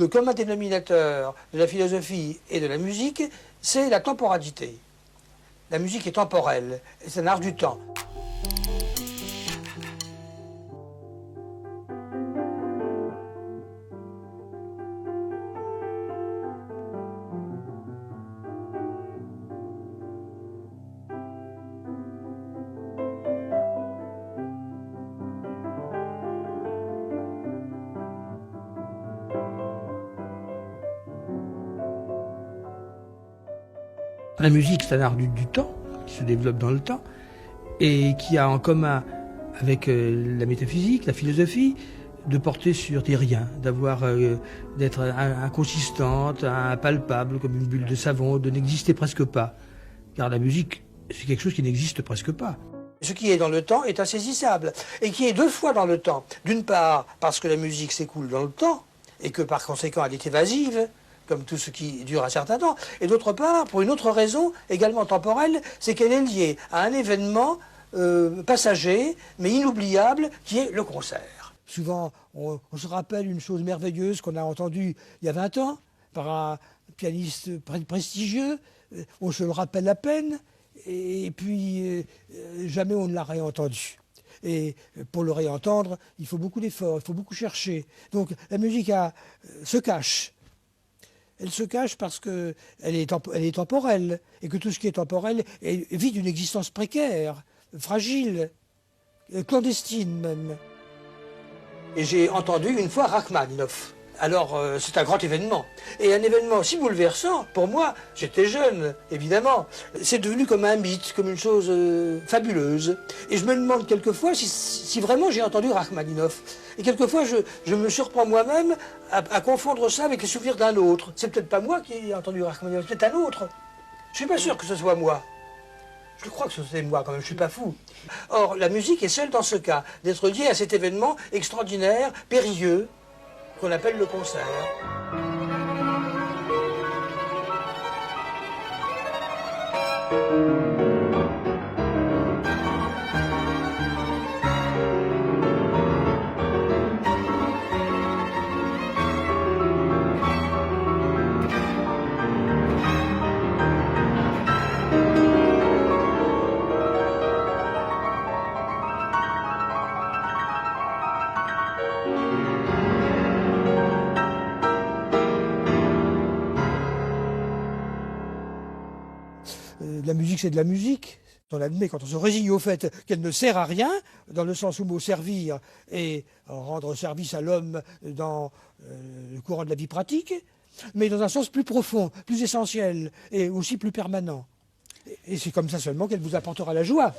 Le commun dénominateur de la philosophie et de la musique, c'est la temporalité. La musique est temporelle, c'est un art du temps. La musique, c'est un art du temps, qui se développe dans le temps, et qui a en commun avec la métaphysique, la philosophie, de porter sur des riens, d'être inconsistante, impalpable, comme une bulle de savon, de n'exister presque pas. Car la musique, c'est quelque chose qui n'existe presque pas. Ce qui est dans le temps est insaisissable, et qui est deux fois dans le temps. D'une part, parce que la musique s'écoule dans le temps, et que par conséquent elle est évasive, comme tout ce qui dure un certain temps, et d'autre part, pour une autre raison, également temporelle, c'est qu'elle est liée à un événement passager, mais inoubliable, qui est le concert. Souvent, on se rappelle une chose merveilleuse qu'on a entendue il y a 20 ans, par un pianiste prestigieux, on se le rappelle à peine, et puis jamais on ne l'a réentendu. Et pour le réentendre, il faut beaucoup d'efforts, il faut beaucoup chercher. Donc la musique se cache. Elle se cache parce qu'elle est temporelle, et que tout ce qui est temporel vit d'une existence précaire, fragile, clandestine même. Et j'ai entendu une fois Rachmaninoff. Alors c'est un grand événement, et un événement si bouleversant, pour moi, j'étais jeune, évidemment, c'est devenu comme un mythe, comme une chose fabuleuse. Et je me demande quelquefois si vraiment j'ai entendu Rachmaninoff. Et quelquefois je me surprends moi-même à confondre ça avec les souvenirs d'un autre. C'est peut-être pas moi qui ai entendu Rachmaninoff, c'est peut-être un autre. Je suis pas sûr que ce soit moi. Je crois que c'est moi quand même, je suis pas fou. Or, la musique est seule dans ce cas, d'être liée à cet événement extraordinaire, périlleux, qu'on appelle le concert. La musique, c'est de la musique. On l'admet quand on se résigne au fait qu'elle ne sert à rien, dans le sens où mot servir et rendre service à l'homme dans le courant de la vie pratique, mais dans un sens plus profond, plus essentiel et aussi plus permanent. Et c'est comme ça seulement qu'elle vous apportera la joie.